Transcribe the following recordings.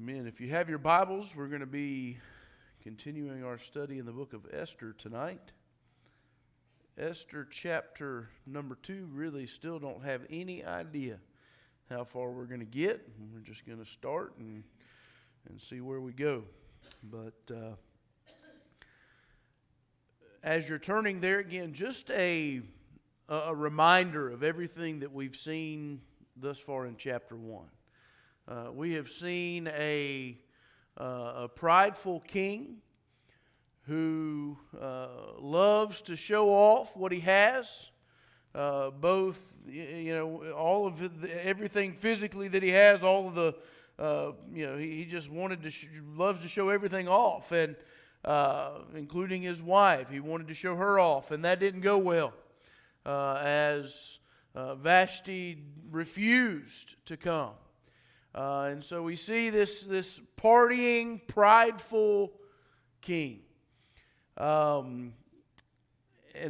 Amen. If you have your Bibles, we're going to be continuing our study in the book of Esther tonight. Esther chapter number 2, really still don't have any idea how far we're going to get. We're just going to start and see where we go. But as you're turning there again, just a reminder of everything that we've seen thus far in chapter 1. We have seen a prideful king who loves to show off what he has, both all of everything physically that he has, all of the he just wanted to loves to show everything off, and including his wife. He wanted to show her off, and that didn't go well, as Vashti refused to come. And so we see this partying, prideful king. And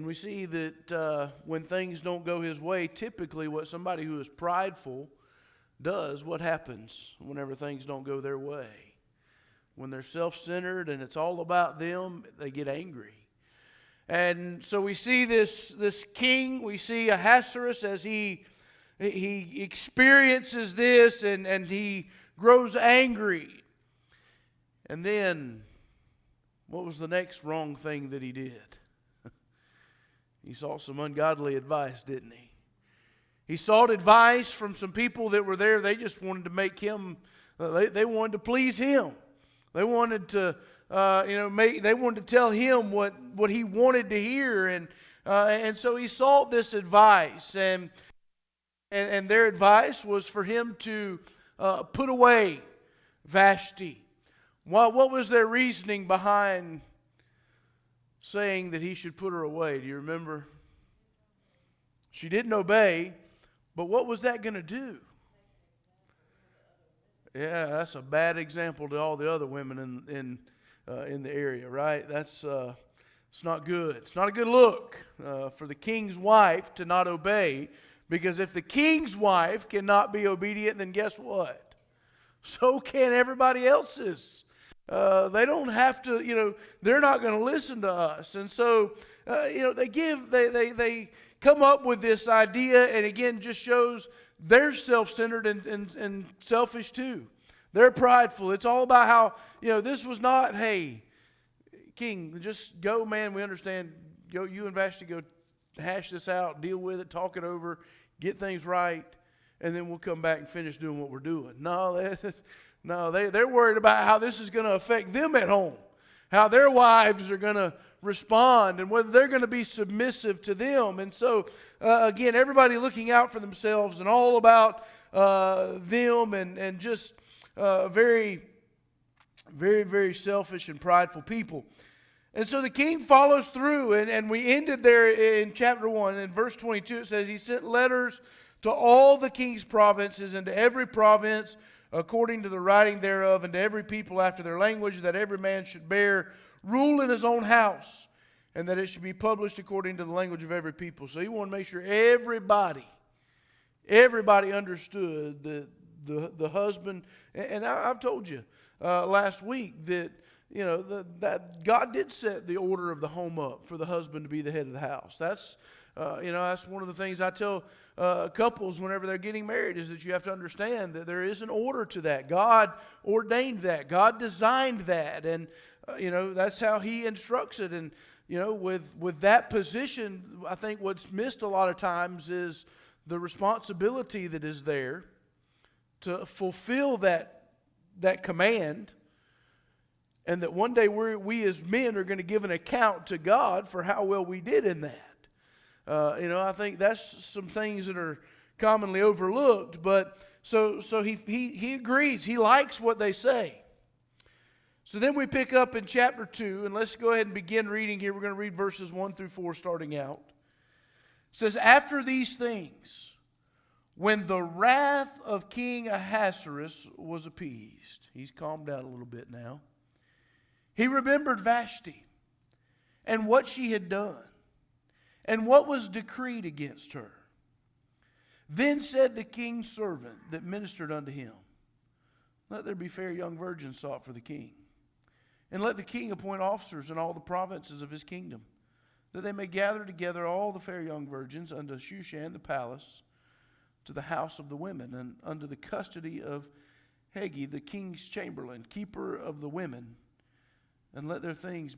we see that when things don't go his way, typically what somebody who is prideful does, what happens whenever things don't go their way? When they're self-centered and it's all about them, they get angry. And so we see this king, we see Ahasuerus as he experiences this and he grows angry. And then, what was the next wrong thing that he did? He sought some ungodly advice, didn't he? He sought advice from some people that were there. They just wanted to make him, they wanted to please him. They wanted to, they wanted to tell him what he wanted to hear. And so he sought this advice. And their advice was for him to put away Vashti. What was their reasoning behind saying that he should put her away? Do you remember? She didn't obey, but what was that going to do? Yeah, that's a bad example to all the other women in the area, right? It's not good. It's not a good look for the king's wife to not obey. Because if the king's wife cannot be obedient, then guess what? So can everybody else's. They don't have to, they're not going to listen to us. And so, they come up with this idea, and again, just shows they're self-centered and selfish too. They're prideful. It's all about how, this was not, hey, king, just go, man, we understand. Go, you and Vashti, go hash this out, deal with it, talk it over, get things right, and then we'll come back and finish doing what we're doing. No, they're worried about how this is going to affect them at home, how their wives are going to respond, and whether they're going to be submissive to them. And so, again, everybody looking out for themselves and all about them, and just very, very, very selfish and prideful people. And so the king follows through, and we ended there in chapter 1. In verse 22 it says, he sent letters to all the king's provinces, and to every province according to the writing thereof, and to every people after their language, that every man should bear rule in his own house, and that it should be published according to the language of every people. So he wanted to make sure everybody understood that the husband, and I've told you last week that that God did set the order of the home up for the husband to be the head of the house. That's that's one of the things I tell couples whenever they're getting married, is that you have to understand that there is an order to that. God ordained that. God designed that, and that's how He instructs it. And with that position, I think what's missed a lot of times is the responsibility that is there to fulfill that command. And that one day we as men are going to give an account to God for how well we did in that. I think that's some things that are commonly overlooked. But so he agrees. He likes what they say. So then we pick up in chapter 2, and let's go ahead and begin reading here. We're going to read verses 1 through 4 starting out. It says, after these things, when the wrath of King Ahasuerus was appeased, he's calmed down a little bit now. He remembered Vashti and what she had done and what was decreed against her. Then said the king's servant that ministered unto him, let there be fair young virgins sought for the king. And let the king appoint officers in all the provinces of his kingdom, that they may gather together all the fair young virgins unto Shushan the palace, to the house of the women, and under the custody of Hegi the king's chamberlain, keeper of the women, and let their things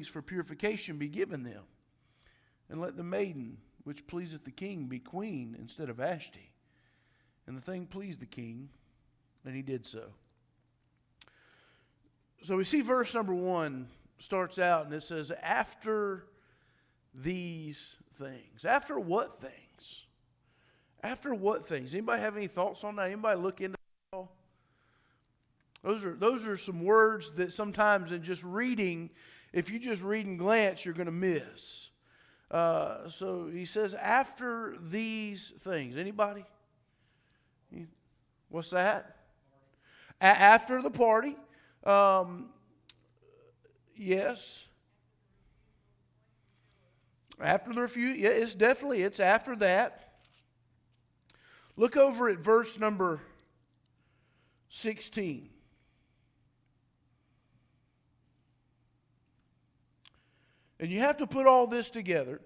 for purification be given them, and let the maiden which pleaseth the king be queen instead of Vashti. And the thing pleased the king, and he did so. So we see verse number 1 starts out, and it says, after these things. After what things? After what things? Anybody have any thoughts on that? Anybody look into that at all? Those are some words that sometimes in just reading, if you just read and glance, you're going to miss. So he says, after these things. Anybody? What's that? After the party. Yes. After the refusal. Yeah, it's after that. Look over at verse number 16. And you have to put all this together.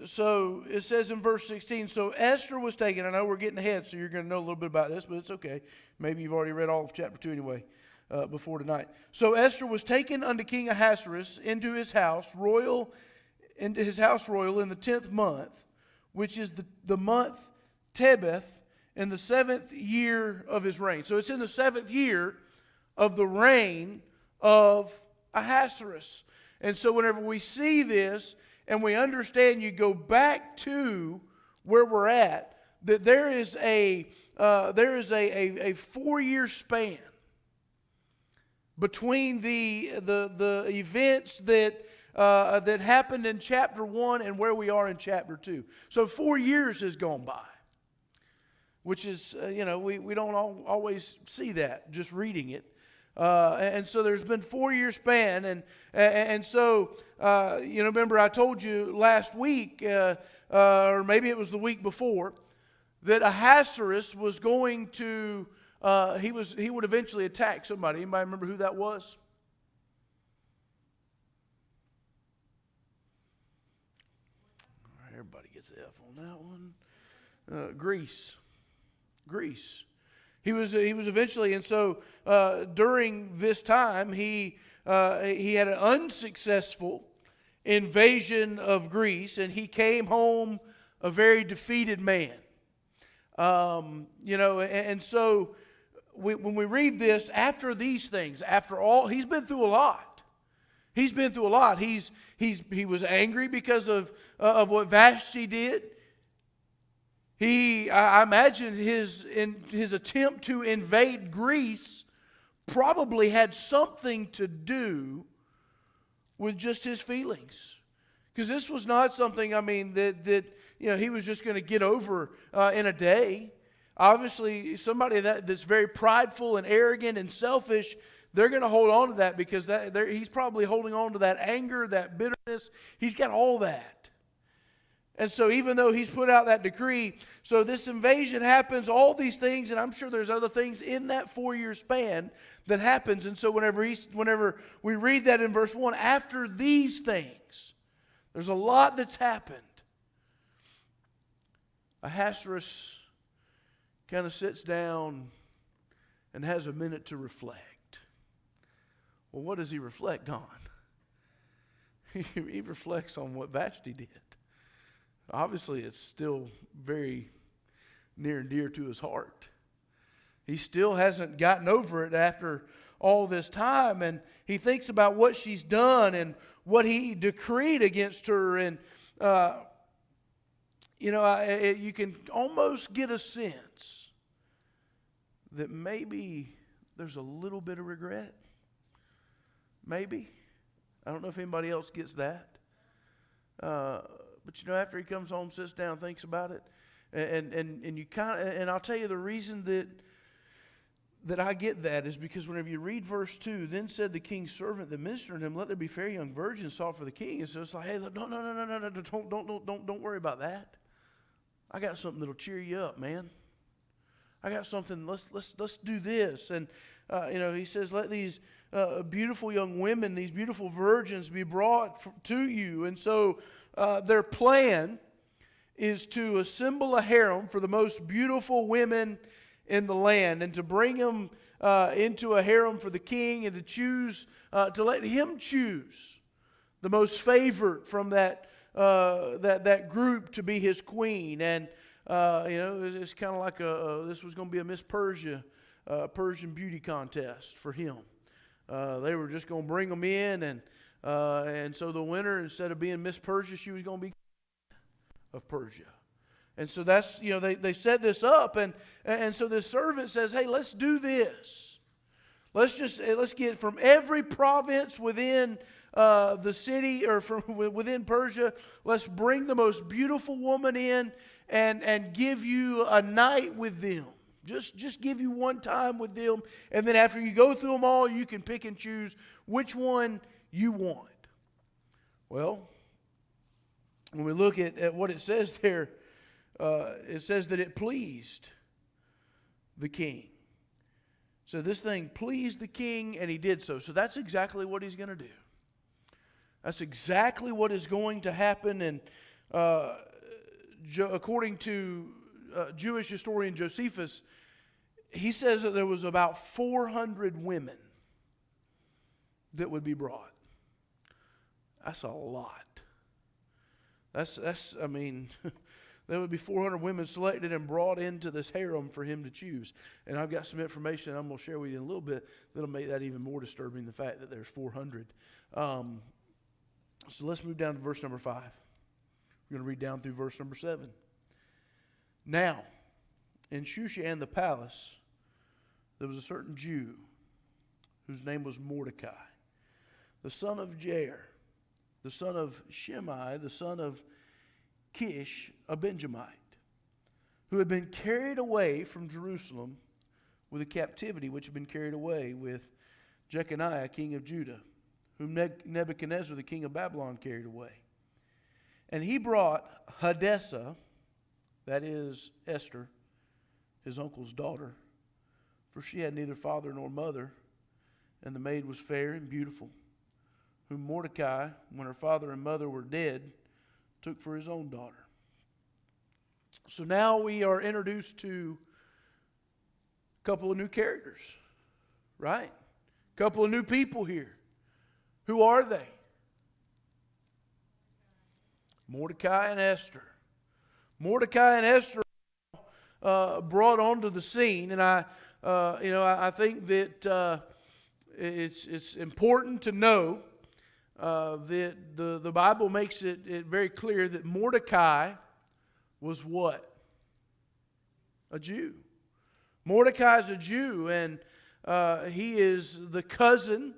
So it says in verse 16, so Esther was taken. I know we're getting ahead, so you're going to know a little bit about this, but it's okay. Maybe you've already read all of chapter 2 anyway before tonight. So Esther was taken unto King Ahasuerus into his house royal in the 10th month, which is the month Tebeth, in the 7th year of his reign. So it's in the 7th year of the reign of Ahasuerus. And so whenever we see this and we understand, you go back to where we're at, that there is a 4-year span between the events that happened in chapter 1 and where we are in chapter 2. So 4 years has gone by, which is, we don't always see that just reading it. And so there's been 4-year span, and so remember I told you last week, or maybe it was the week before, that Ahasuerus was going to he would eventually attack somebody. Anybody remember who that was? Everybody gets an F on that one. Greece. He was eventually, and so during this time, he had an unsuccessful invasion of Greece, and he came home a very defeated man. And so when we read this, after these things, after all, he's been through a lot. He was angry because of what Vashti did. I imagine his attempt to invade Greece probably had something to do with just his feelings, because this was not something, that he was just going to get over in a day. Obviously, somebody that's very prideful and arrogant and selfish, they're going to hold on to that, because he's probably holding on to that anger, that bitterness. He's got all that. And so even though he's put out that decree, so this invasion happens, all these things, and I'm sure there's other things in that 4-year span that happens. And so whenever we read that in verse 1, after these things, there's a lot that's happened. Ahasuerus kind of sits down and has a minute to reflect. Well, what does he reflect on? He reflects on what Vashti did. Obviously, it's still very near and dear to his heart. He still hasn't gotten over it after all this time, and he thinks about what she's done and what he decreed against her, and you can almost get a sense that maybe there's a little bit of regret. Maybe. I don't know if anybody else gets that. But after he comes home, sits down, thinks about it, and you and I'll tell you the reason that I get that is because whenever you read verse 2, then said the king's servant that ministered unto him, let there be fair young virgins sought for the king. And so it's like, hey, no, don't worry about that. I got something that'll cheer you up, man. I got something. Let's do this. And he says, let these beautiful young women, these beautiful virgins, be brought to you. And so their plan is to assemble a harem for the most beautiful women in the land, and to bring them into a harem for the king, and to choose, to let him choose the most favored from that group to be his queen. And it's kind of like this was going to be a Miss Persia, Persian beauty contest for him. They were just going to bring them in, and so the winner, instead of being Miss Persia, she was going to be of Persia. And so that's, they set this up, and so this servant says, hey, let's do this. Let's get from every province within the city, or from within Persia, let's bring the most beautiful woman in and give you a night with them. Just give you one time with them, and then after you go through them all, you can pick and choose which one you want. Well, when we look at what it says there, it says that it pleased the king. So this thing pleased the king, and he did so. So that's exactly what he's going to do. That's exactly what is going to happen. And according to Jewish historian Josephus, he says that there was about 400 women that would be brought. That's a lot. That's I mean, there would be 400 women selected and brought into this harem for him to choose. And I've got some information I'm going to share with you in a little bit that'll make that even more disturbing, the fact that there's 400. So let's move down to verse number 5. We're going to read down through verse number 7. Now, in Shushan the palace, there was a certain Jew whose name was Mordecai, the son of Jair, the son of Shimei, the son of Kish, a Benjamite, who had been carried away from Jerusalem with a captivity which had been carried away with Jeconiah, king of Judah, whom Nebuchadnezzar, the king of Babylon, carried away. And he brought Hadassah, that is Esther, his uncle's daughter, for she had neither father nor mother, and the maid was fair and beautiful, whom Mordecai, when her father and mother were dead, took for his own daughter. So now we are introduced to a couple of new characters, right? A couple of new people here. Who are they? Mordecai and Esther. Mordecai and Esther brought onto the scene, and I think that it's important to know that the Bible makes it very clear that Mordecai was what? A Jew. Mordecai is a Jew, and he is the cousin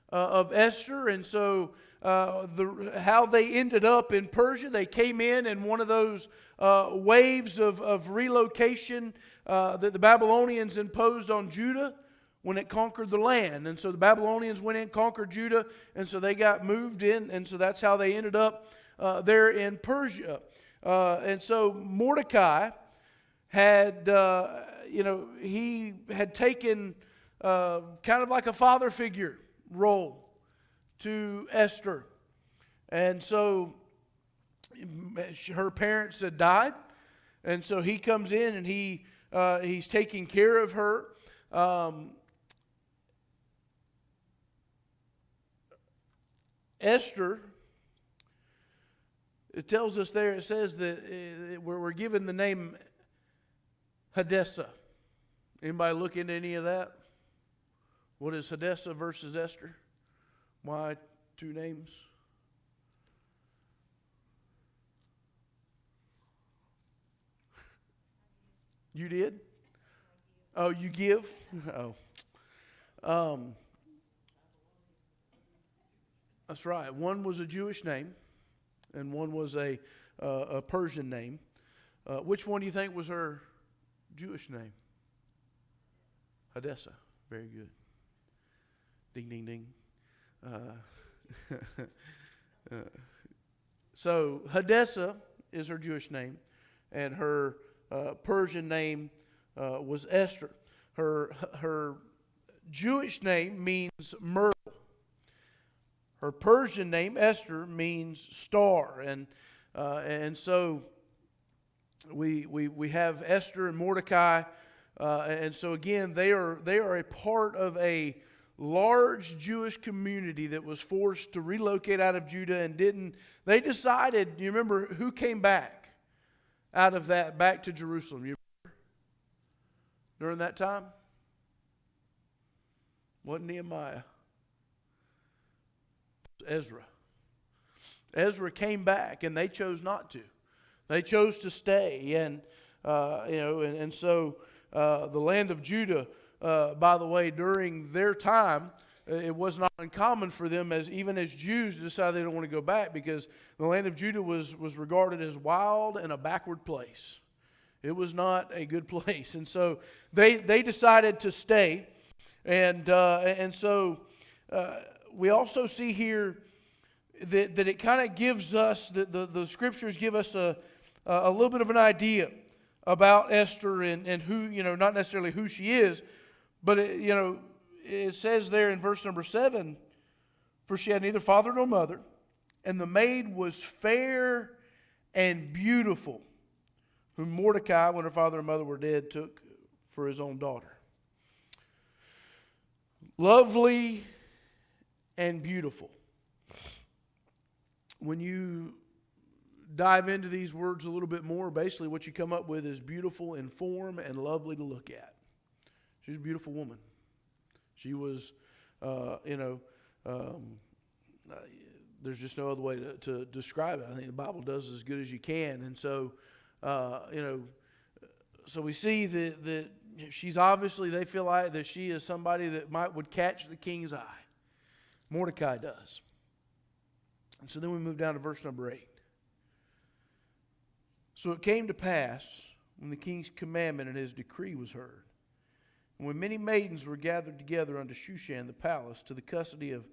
of Esther. And so how they ended up in Persia, they came in one of those waves of relocation that the Babylonians imposed on Judah when it conquered the land. And so the Babylonians went in, conquered Judah, and so they got moved in, and so that's how they ended up there in Persia. And so Mordecai had, he had taken kind of like a father figure role to Esther. And so her parents had died, and so he comes in and he's taking care of her. Esther, it tells us there, it says that we're given the name Hadassah. Anybody look into any of that? What is Hadassah versus Esther? Why two names? You did? Oh, you give? Oh. That's right. One was a Jewish name, and one was a Persian name. Which one do you think was her Jewish name? Hadassah. Very good. Ding, ding, ding. So Hadassah is her Jewish name, and her Persian name was Esther. Her Jewish name means myrtle. Her Persian name, Esther, means star. And so we have Esther and Mordecai. And so again, they are a part of a large Jewish community that was forced to relocate out of Judah and they decided, you remember who came back out of that, back to Jerusalem? You remember? During that time? Wasn't Nehemiah. Ezra. Ezra came back and they chose not to. They chose to stay. And, so the land of Judah, by the way, during their time, it was not uncommon for them, even as Jews, to decide they don't want to go back, because the land of Judah was regarded as wild and a backward place. It was not a good place. And so they decided to stay. And so we also see here that it kind of gives us, the scriptures give us a little bit of an idea about Esther and who, not necessarily who she is, but it says there in verse number 7, for she had neither father nor mother, and the maid was fair and beautiful, whom Mordecai, when her father and mother were dead, took for his own daughter. Lovely and beautiful. When you dive into these words a little bit more, basically what you come up with is beautiful in form and lovely to look at. She's a beautiful woman. She was, there's just no other way to describe it. I think the Bible does as good as you can. And so, so we see that she's obviously, they feel like that she is somebody that would catch the king's eye. Mordecai does. And so then we move down to verse number 8. So it came to pass, when the king's commandment and his decree was heard, and when many maidens were gathered together unto Shushan the palace to the custody of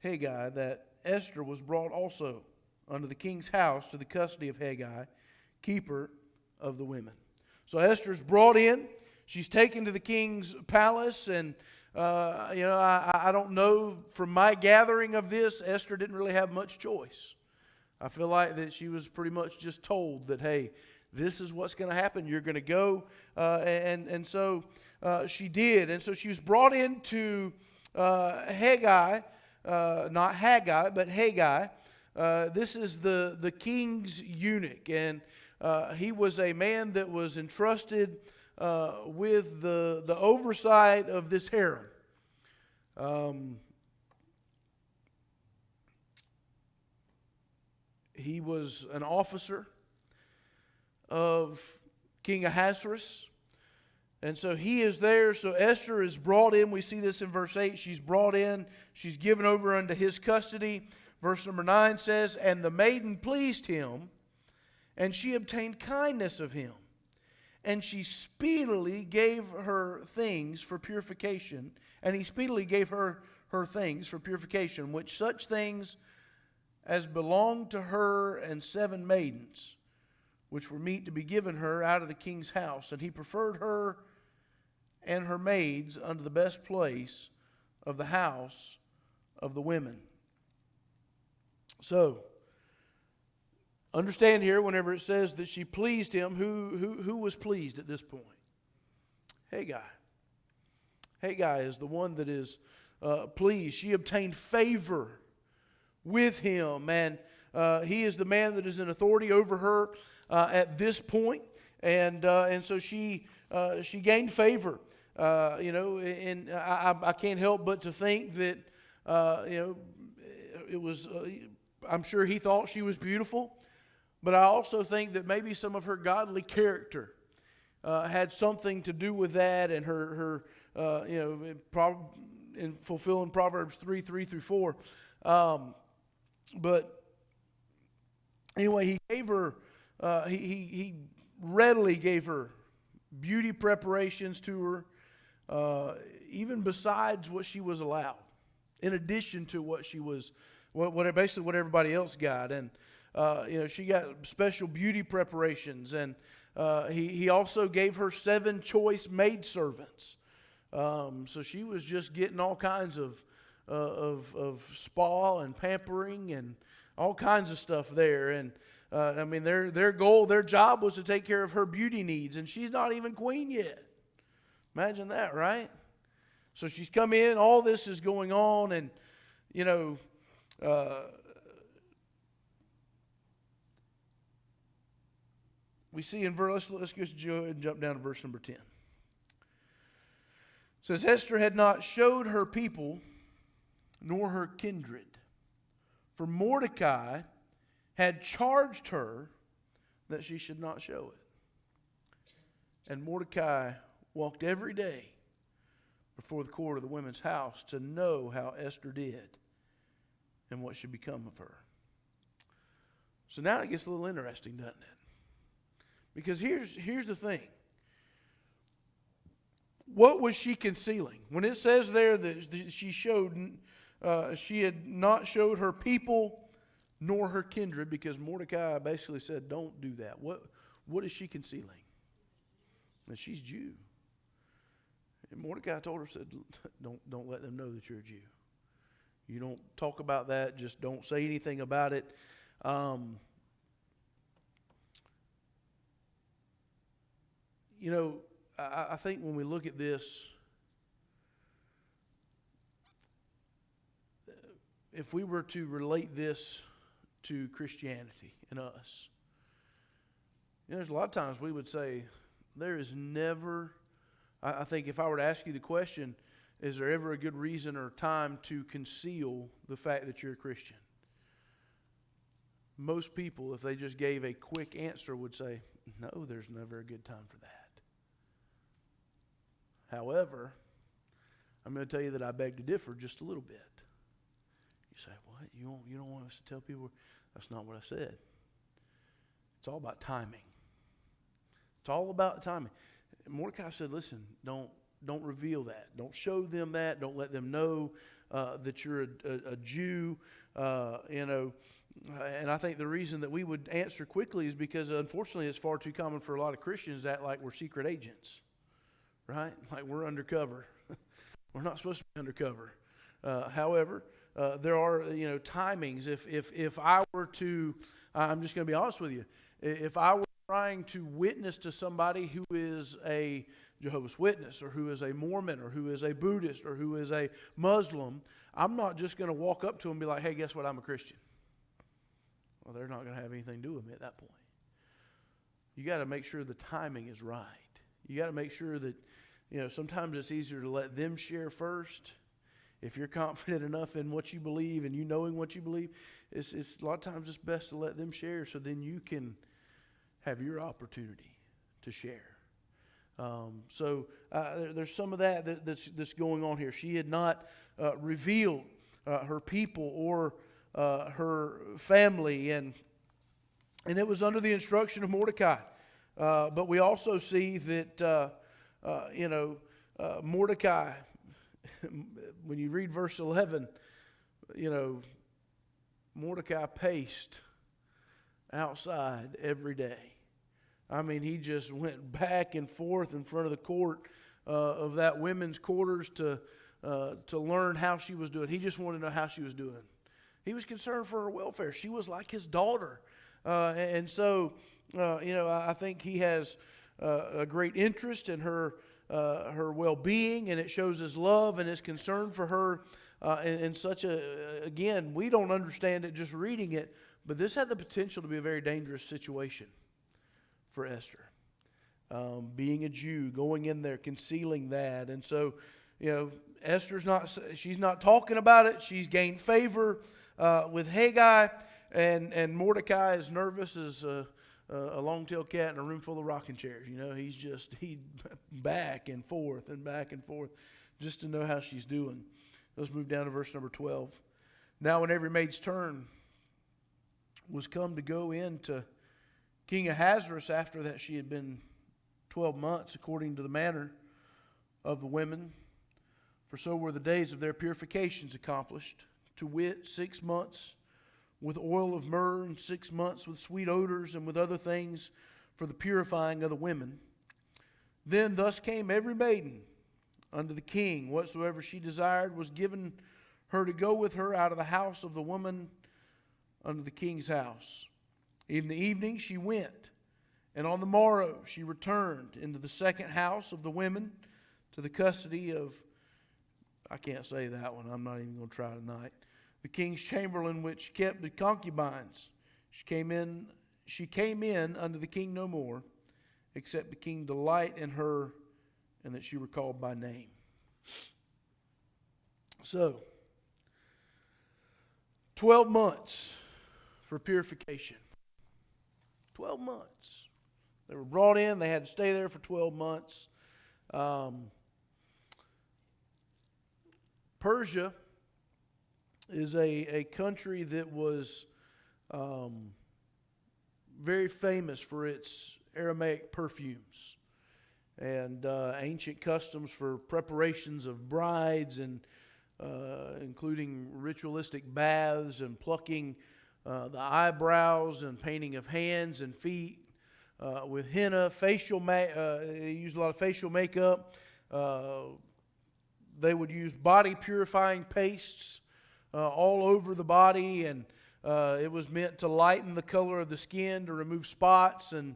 Hegai, that Esther was brought also unto the king's house to the custody of Hegai, keeper of the women. So Esther's brought in. She's taken to the king's palace, and I don't know, from my gathering of this, Esther didn't really have much choice. I feel like that she was pretty much just told that, hey, this is what's going to happen. You're going to go, and so she did. And so she was brought into Hegai, not Haggai, but Hegai. This is the king's eunuch, and he was a man that was entrusted with the oversight of this harem. He was an officer of King Ahasuerus. And so he is there. So Esther is brought in. We see this in verse 8. She's brought in. She's given over unto his custody. Verse number 9 says, and the maiden pleased him, and she obtained kindness of him. And she speedily gave her things for purification. And he speedily gave her things for purification, which such things as belonged to her and 7 maidens, which were meet to be given her out of the king's house. And he preferred her and her maids unto the best place of the house of the women. So, understand here, whenever it says that she pleased him, who was pleased at this point? Hegai. Hegai is the one that is pleased. She obtained favor with him, and he is the man that is in authority over her at this point, and so she gained favor. And I can't help but to think that it was. I'm sure he thought she was beautiful, but I also think that maybe some of her godly character had something to do with that, and her in fulfilling Proverbs 3:3-4. But anyway, he gave her. He readily gave her beauty preparations to her, even besides what she was allowed, in addition to what she was, basically what everybody else got. And she got special beauty preparations, and He also gave her 7 choice maidservants. So she was just getting all kinds of spa and pampering and all kinds of stuff there. And their goal, their job was to take care of her beauty needs, and she's not even queen yet. Imagine that, right? So she's come in, all this is going on, and we see in verse, let's just go ahead and jump down to verse number 10. It says, Esther had not showed her people nor her kindred, for Mordecai had charged her that she should not show it. And Mordecai walked every day before the court of the women's house to know how Esther did and what should become of her. So now it gets a little interesting, doesn't it? Because here's the thing. What was she concealing? When it says there that she had not showed her people nor her kindred, because Mordecai basically said, don't do that. What is she concealing? And she's Jew. And Mordecai told her, said, don't let them know that you're a Jew. You don't talk about that. Just don't say anything about it. I think when we look at this, if we were to relate this to Christianity and us, there's a lot of times we would say, there is never, I think if I were to ask you the question, is there ever a good reason or time to conceal the fact that you're a Christian? Most people, if they just gave a quick answer, would say, no, there's never a good time for that. However, I'm going to tell you that I beg to differ just a little bit. You say, what? You don't want us to tell people? That's not what I said. It's all about timing. It's all about timing. Mordecai said, listen, don't reveal that. Don't show them that. Don't let them know that you're a Jew. And I think the reason that we would answer quickly is because, unfortunately, it's far too common for a lot of Christians to act like we're secret agents, right? Like we're undercover. We're not supposed to be undercover. However, there are timings. If I were to, I'm just going to be honest with you. If I were trying to witness to somebody who is a Jehovah's Witness, or who is a Mormon, or who is a Buddhist, or who is a Muslim, I'm not just going to walk up to them and be like, hey, guess what? I'm a Christian. Well, they're not going to have anything to do with me at that point. You got to make sure the timing is right. You got to make sure that, sometimes it's easier to let them share first. If you're confident enough in what you believe and you knowing what you believe, it's a lot of times it's best to let them share, so then you can have your opportunity to share. There's some of that's going on here. She had not revealed her people or her family, and it was under the instruction of Mordecai. But we also see that Mordecai, when you read verse 11, Mordecai paced outside every day. I mean, he just went back and forth in front of the court of that women's quarters to learn how she was doing. He just wanted to know how she was doing. He was concerned for her welfare. She was like his daughter. So I think he has a great interest in her well-being, and it shows his love and his concern for her in such again, we don't understand it just reading it, but this had the potential to be a very dangerous situation for Esther. Being a Jew, going in there, concealing that. And so, she's not talking about it. She's gained favor with Haggai, and Mordecai is nervous as a long-tailed cat in a room full of rocking chairs. He's back and forth just to know how she's doing. Let's move down to verse number 12. Now when every maid's turn was come to go in to King Ahasuerus, after that she had been 12 months, according to the manner of the women, for so were the days of their purifications accomplished, to wit, 6 months with oil of myrrh, and 6 months with sweet odors, and with other things for the purifying of the women. Then thus came every maiden unto the king. Whatsoever she desired was given her to go with her out of the house of the woman unto the king's house. In the evening she went, and on the morrow she returned into the second house of the women to the custody of, I can't say that one, I'm not even going to try tonight, the king's chamberlain which kept the concubines. She came in unto the king no more, except the king delight in her, and that she were called by name. So, 12 months for purification. 12 months. They were brought in. They had to stay there for 12 months. Persia is a country that was very famous for its Aramaic perfumes and ancient customs for preparations of brides, and including ritualistic baths and plucking the eyebrows and painting of hands and feet with henna, they used a lot of facial makeup. They would use body purifying pastes all over the body, and it was meant to lighten the color of the skin, to remove spots and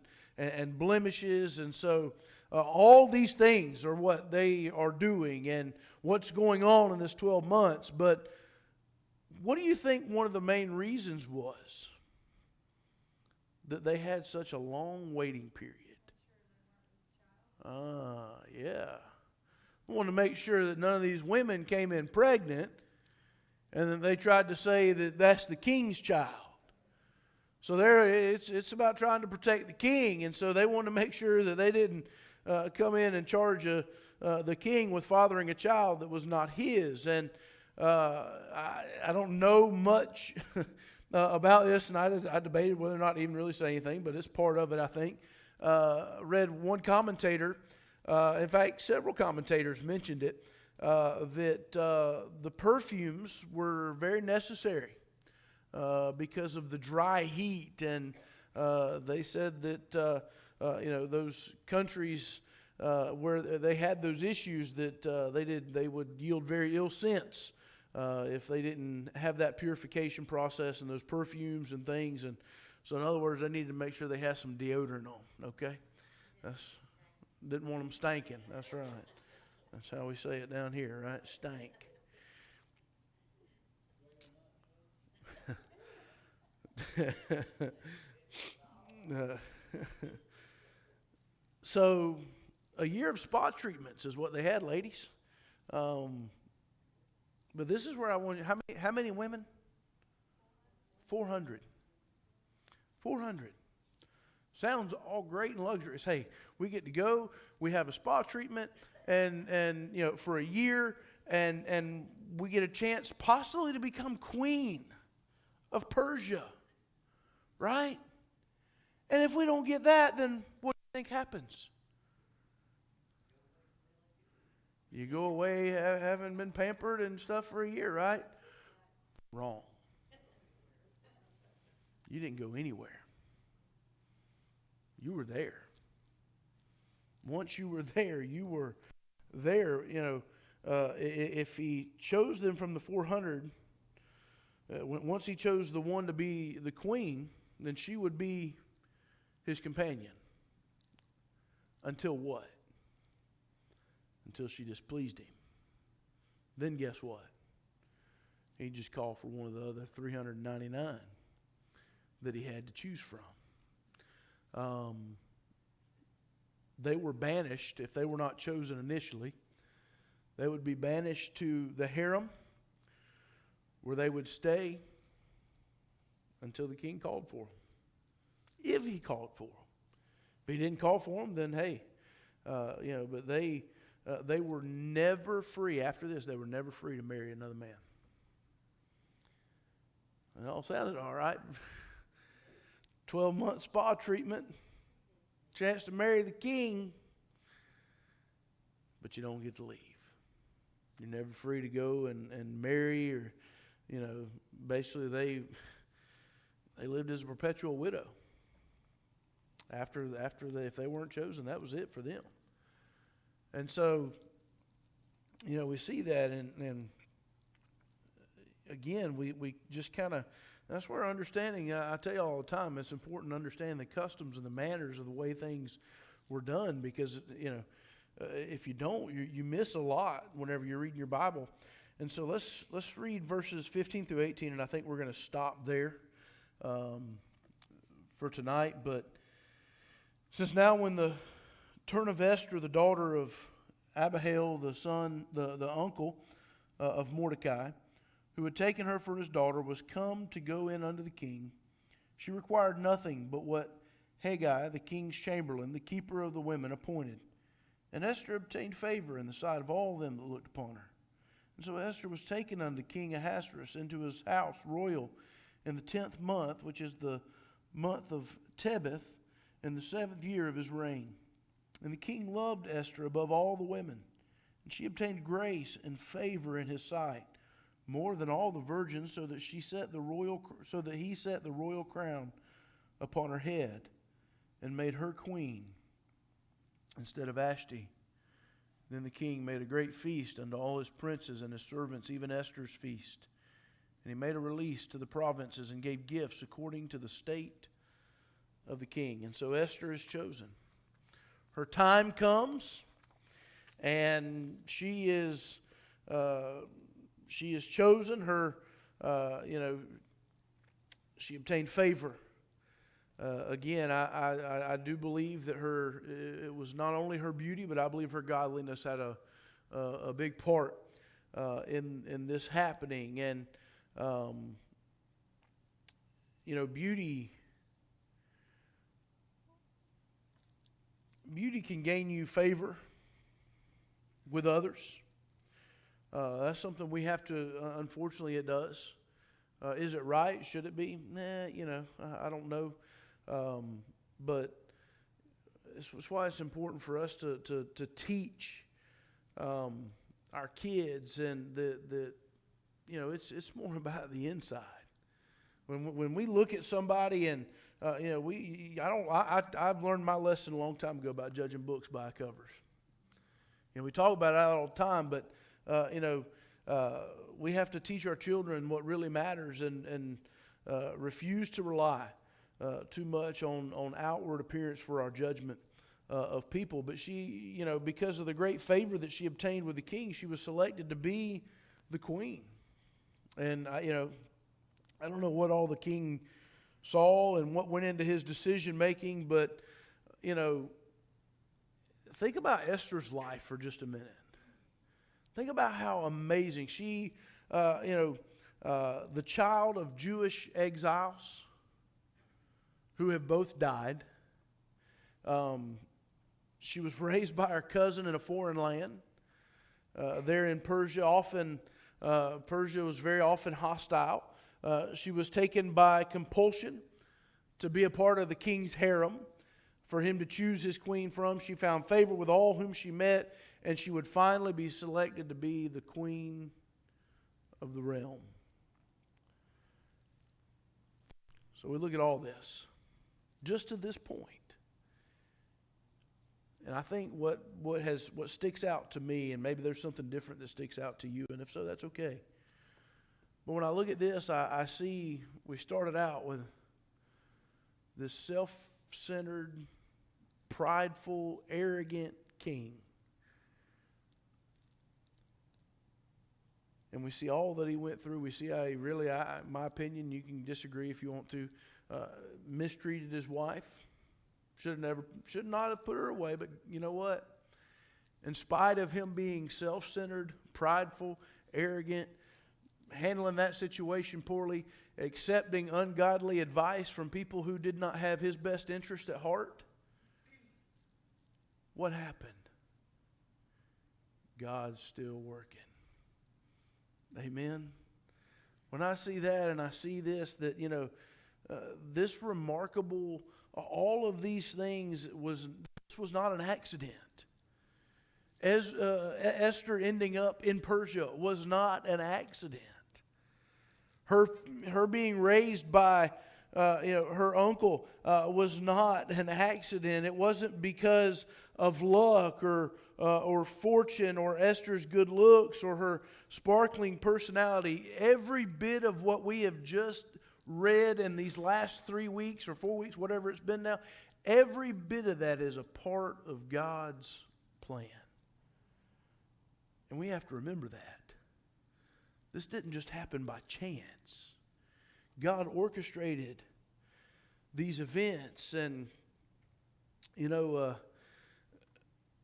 blemishes. And so all these things are what they are doing and what's going on in this 12 months. But what do you think one of the main reasons was that they had such a long waiting period? Yeah. I want to make sure that none of these women came in pregnant and then they tried to say that that's the king's child. So there, it's about trying to protect the king, and so they wanted to make sure that they didn't come in and charge the king with fathering a child that was not his. And I don't know much about this, and I debated whether or not to even really say anything, but it's part of it, I think. Read one commentator, in fact, several commentators mentioned it, that the perfumes were very necessary because of the dry heat, and they said that those countries where they had those issues, that they would yield very ill scents if they didn't have that purification process and those perfumes and things. And so, in other words, they needed to make sure they had some deodorant on. Okay, didn't want them stinking. That's right. That's how we say it down here, right? Stank. So, a year of spa treatments is what they had, ladies. But this is where I want you. How many women? 400. 400. Sounds all great and luxurious. Hey, we get to go. We have a spa treatment, and for a year, and we get a chance possibly to become queen of Persia, right? And if we don't get that, then what do you think happens? You go away having been pampered and stuff for a year, right? Wrong. You didn't go anywhere. You were there. Once you were there, you were there. If he chose them from the 400, once he chose the one to be the queen, then she would be his companion. Until what? Until she displeased him. Then guess what? He just called for one of the other 399 that he had to choose from. They were banished if they were not chosen initially. They would be banished to the harem, where they would stay until the king called for them. If he called for them. If he didn't call for them, then hey, but they were never free. After this, they were never free to marry another man. It all sounded all right. 12-month spa treatment, chance to marry the king, but you don't get to leave. You're never free to go and marry, or basically they lived as a perpetual widow. If they weren't chosen, that was it for them. And so, we see that, and again, we just kind of, that's where understanding, I tell you all the time, it's important to understand the customs and the manners of the way things were done, because, if you don't, you miss a lot whenever you're reading your Bible. And so let's read verses 15 through 18, and I think we're going to stop there for tonight. But since now when the turn of Esther, the daughter of Abihail, the uncle of Mordecai, who had taken her for his daughter, was come to go in unto the king, she required nothing but what Hegai, the king's chamberlain, the keeper of the women, appointed. And Esther obtained favor in the sight of all them that looked upon her. And so Esther was taken unto King Ahasuerus into his house royal in the 10th month, which is the month of Tebeth, in the 7th year of his reign. And the king loved Esther above all the women, and she obtained grace and favor in his sight, more than all the virgins, so that he set the royal crown upon her head, and made her queen instead of Vashti. Then the king made a great feast unto all his princes and his servants, even Esther's feast. And he made a release to the provinces and gave gifts according to the state of the king. And so Esther is chosen. Her time comes, and she is chosen. She obtained favor. Again, I do believe that it was not only her beauty, but I believe her godliness had a big part in this happening. And beauty can gain you favor with others. That's something we have to. Unfortunately, it does. Is it right? Should it be? I don't know. But it's why it's important for us to teach our kids, and that it's more about the inside. When we look at somebody, and I've learned my lesson a long time ago about judging books by covers. We talk about it all the time, but we have to teach our children what really matters, and refuse to rely too much on outward appearance for our judgment of people. But she, because of the great favor that she obtained with the king, she was selected to be the queen. And I don't know what all the king saw and what went into his decision making, but think about Esther's life for just a minute. Think about how amazing she, the child of Jewish exiles who have both died. She was raised by her cousin in a foreign land. There in Persia, Persia was very often hostile. She was taken by compulsion to be a part of the king's harem, for him to choose his queen from. She found favor with all whom she met, and she would finally be selected to be the queen of the realm. So we look at all this, just to this point. And I think what sticks out to me, and maybe there's something different that sticks out to you, and if so, that's okay. But when I look at this, I see we started out with this self-centered, prideful, arrogant king. And we see all that he went through. We see how he really, in my opinion, you can disagree if you want to, mistreated his wife. Should not have put her away, but you know what? In spite of him being self-centered, prideful, arrogant, handling that situation poorly, accepting ungodly advice from people who did not have his best interest at heart, what happened? God's still working. Amen. When I see that and I see this, that this remarkable, all of these things this was not an accident. As Esther ending up in Persia was not an accident. Her being raised by her uncle was not an accident. It wasn't because of luck or fortune or Esther's good looks or her sparkling personality. Every bit of what we have just read in these last 3 weeks or 4 weeks, whatever it's been now, every bit of that is a part of God's plan. And we have to remember that. This didn't just happen by chance. God orchestrated these events, and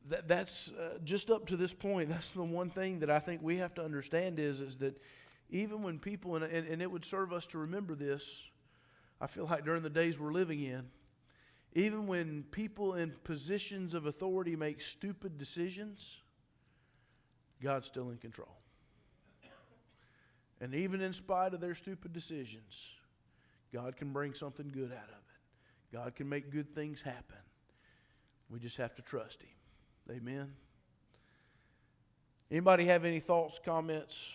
that's just up to this point. That's the one thing that I think we have to understand is that even when people, and it would serve us to remember this, I feel like during the days we're living in, even when people in positions of authority make stupid decisions, God's still in control. And even in spite of their stupid decisions, God can bring something good out of it. God can make good things happen. We just have to trust Him. Amen. Anybody have any thoughts, comments?